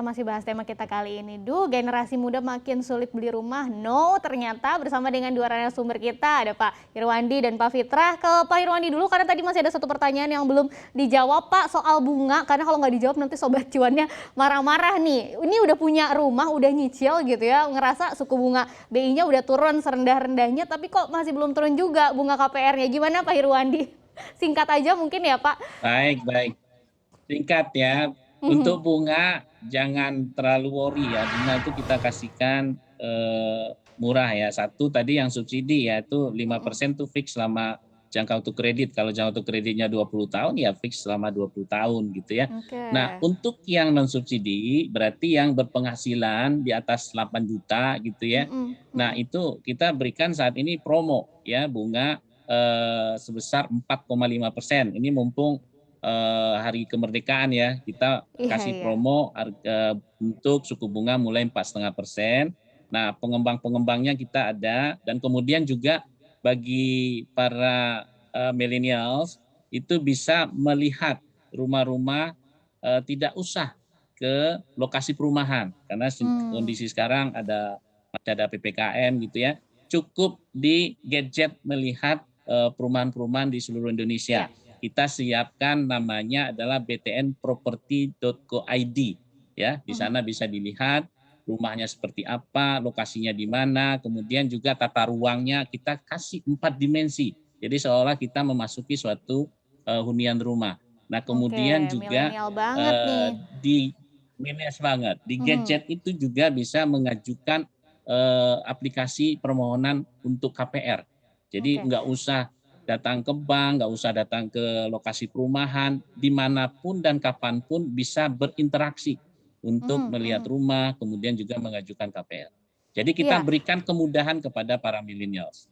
Masih bahas tema kita kali ini. Generasi muda makin sulit beli rumah. No, ternyata bersama dengan dua narasumber kita ada Pak Irwandi dan Pak Fitrah. Ke Pak Irwandi dulu karena tadi masih ada satu pertanyaan yang belum dijawab Pak soal bunga. Karena kalau nggak dijawab nanti sobat cuannya marah-marah nih. Ini udah punya rumah, udah nyicil gitu ya. Ngerasa suku bunga BI-nya udah turun serendah-rendahnya. Tapi kok masih belum turun juga bunga KPR-nya. Gimana Pak Irwandi? Singkat aja mungkin ya Pak. Baik, baik. Singkat ya, untuk bunga jangan terlalu worry ya, bunga itu kita kasihkan murah ya. Satu tadi yang subsidi ya, itu 5% tuh fix selama jangka waktu kredit. Kalau jangka waktu kreditnya 20 tahun ya fix selama 20 tahun gitu ya. Oke. Nah, untuk yang non subsidi berarti yang berpenghasilan di atas 8 juta gitu ya. Nah, itu kita berikan saat ini promo ya, bunga sebesar 4,5%. Ini mumpung hari kemerdekaan ya, kita Iya, kasih iya. promo untuk suku bunga mulai 4,5%. Nah, pengembang-pengembangnya kita ada, dan kemudian juga bagi para millennials itu bisa melihat rumah-rumah, tidak usah ke lokasi perumahan karena kondisi sekarang masih ada PPKM gitu ya. Cukup di gadget melihat perumahan-perumahan di seluruh Indonesia. Iya. Kita siapkan namanya adalah btnproperty.co.id ya. Di sana bisa dilihat rumahnya seperti apa, lokasinya di mana, kemudian juga tata ruangnya kita kasih 4 dimensi. Jadi seolah kita memasuki suatu hunian rumah. Nah, Oke, kemudian juga milenial banget nih. di minus banget, di gadget itu juga bisa mengajukan aplikasi permohonan untuk KPR. Jadi Oke. nggak usah datang ke bank, nggak usah datang ke lokasi perumahan, dimanapun dan kapanpun bisa berinteraksi untuk melihat rumah, kemudian juga mengajukan KPR. Jadi kita Iya. berikan kemudahan kepada para millennials.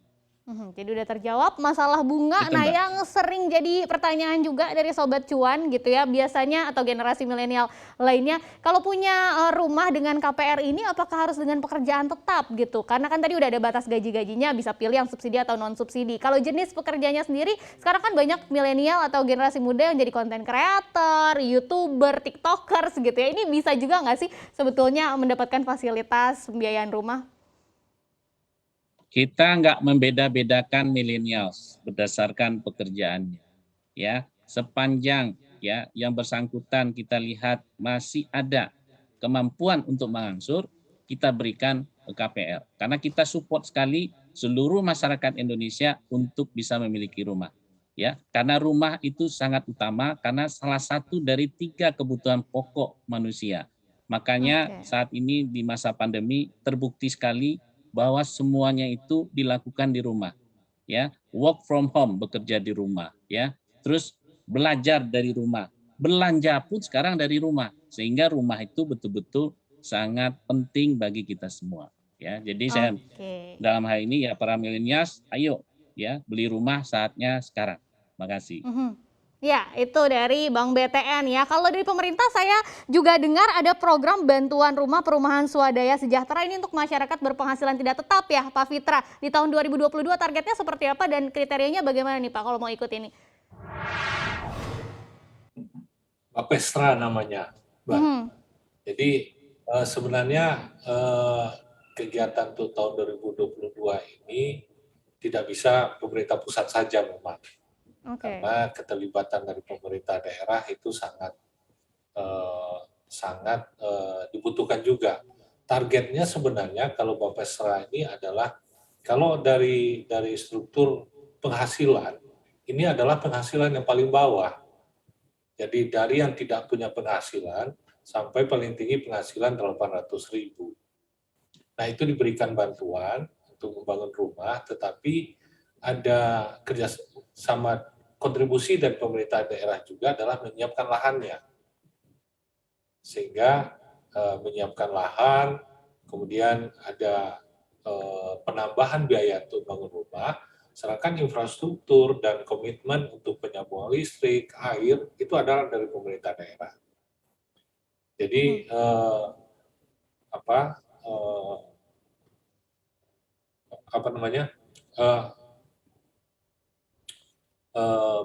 Jadi udah terjawab masalah bunga. Itu Nah, Mbak. yang sering jadi pertanyaan juga dari sobat cuan gitu ya, biasanya atau generasi milenial lainnya, kalau punya rumah dengan KPR ini apakah harus dengan pekerjaan tetap gitu? Karena kan tadi udah ada batas gaji-gajinya, bisa pilih yang subsidi atau non subsidi. Kalau jenis pekerjaannya sendiri, sekarang kan banyak milenial atau generasi muda yang jadi content creator, YouTuber, TikTokers gitu ya. Ini bisa juga nggak sih sebetulnya mendapatkan fasilitas pembiayaan rumah? Kita nggak membeda-bedakan millennials berdasarkan pekerjaannya, ya. Sepanjang ya yang bersangkutan kita lihat masih ada kemampuan untuk mengangsur, kita berikan KPR. Karena kita support sekali seluruh masyarakat Indonesia untuk bisa memiliki rumah. Ya, karena rumah itu sangat utama karena salah satu dari 3 kebutuhan pokok manusia. Makanya Oke. saat ini di masa pandemi terbukti sekali bahwa semuanya itu dilakukan di rumah, ya. Work from home, bekerja di rumah, ya. Terus belajar dari rumah, belanja pun sekarang dari rumah, sehingga rumah itu betul-betul sangat penting bagi kita semua, ya. Jadi saya Oke. dalam hal ini ya para milenials, ayo ya beli rumah saatnya sekarang. Makasih. Ya, itu dari Bank BTN ya. Kalau dari pemerintah saya juga dengar ada program bantuan rumah perumahan swadaya sejahtera ini untuk masyarakat berpenghasilan tidak tetap ya, Pak Fitra. Di tahun 2022 targetnya seperti apa dan kriterianya bagaimana nih Pak kalau mau ikut ini? Bapestra namanya, Mbak. Mhm. Jadi sebenarnya kegiatan untuk tahun 2022 ini tidak bisa pemerintah pusat saja memang, Oke. karena keterlibatan dari pemerintah daerah itu sangat dibutuhkan juga. Targetnya sebenarnya kalau Bapestra ini adalah kalau dari struktur penghasilan ini adalah penghasilan yang paling bawah. Jadi dari yang tidak punya penghasilan sampai paling tinggi penghasilan 800.000. Nah, itu diberikan bantuan untuk membangun rumah, tetapi ada kerjasama kontribusi dari pemerintah daerah juga adalah menyiapkan lahannya. Sehingga menyiapkan lahan, kemudian ada penambahan biaya untuk bangun rumah, sedangkan infrastruktur dan komitmen untuk penyambungan listrik, air, itu adalah dari pemerintah daerah. Jadi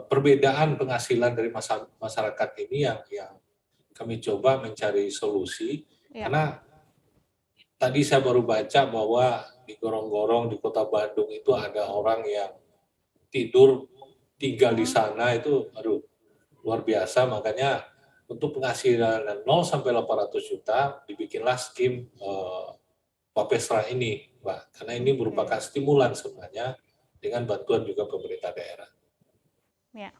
perbedaan penghasilan dari masyarakat ini yang kami coba mencari solusi, Ya. karena tadi saya baru baca bahwa di gorong-gorong di Kota Bandung itu ada orang yang tidur tinggal di sana itu, aduh, luar biasa. Makanya untuk penghasilan 0 sampai 800 juta dibikinlah skim Bapesra ini, Mbak. Karena ini merupakan stimulan sebenarnya dengan bantuan juga pemerintah daerah. Ya.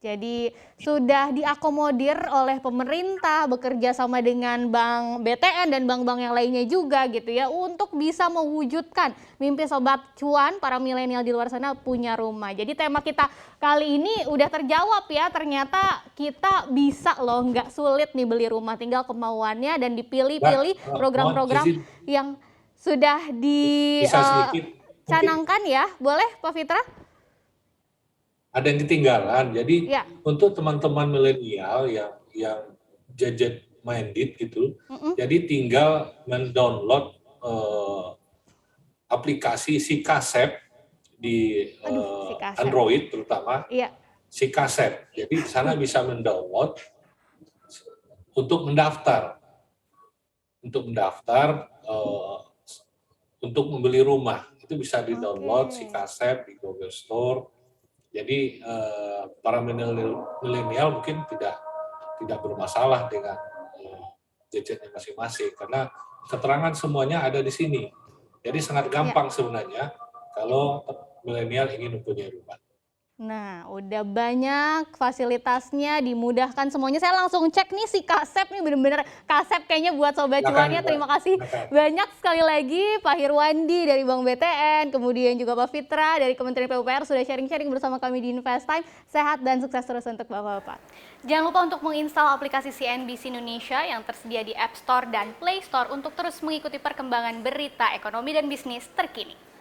Jadi sudah diakomodir oleh pemerintah bekerja sama dengan Bank BTN dan bank-bank yang lainnya juga gitu ya untuk bisa mewujudkan mimpi sobat cuan para milenial di luar sana punya rumah. Jadi tema kita kali ini udah terjawab ya, ternyata kita bisa loh, nggak sulit nih beli rumah, tinggal kemauannya dan dipilih-pilih program-program yang sudah bisa sedikit dicanangkan ya. Boleh Pak Fitra? Ada yang ketinggalan. Jadi Ya. untuk teman-teman milenial yang gadget minded gitu, jadi tinggal mendownload aplikasi Sikasep di Sikasep. Android terutama. Iya. Sikasep. Jadi di sana bisa mendownload untuk mendaftar. Untuk membeli rumah. Itu bisa di-download Sikasep di Google Store. Jadi para milenial mungkin tidak bermasalah dengan gadgetnya masing-masing karena keterangan semuanya ada di sini. Jadi sangat gampang sebenarnya kalau milenial ingin mempunyai rumah. Nah, udah banyak fasilitasnya, dimudahkan semuanya. Saya langsung cek nih si Kasep nih, bener-bener Kasep kayaknya buat sobat cuannya. Terima kasih banyak sekali lagi Pak Hirwandi dari Bank BTN, kemudian juga Pak Fitra dari Kementerian PUPR sudah sharing-sharing bersama kami di Invest Time. Sehat dan sukses terus untuk Bapak-Bapak. Jangan lupa untuk menginstal aplikasi CNBC Indonesia yang tersedia di App Store dan Play Store untuk terus mengikuti perkembangan berita ekonomi dan bisnis terkini.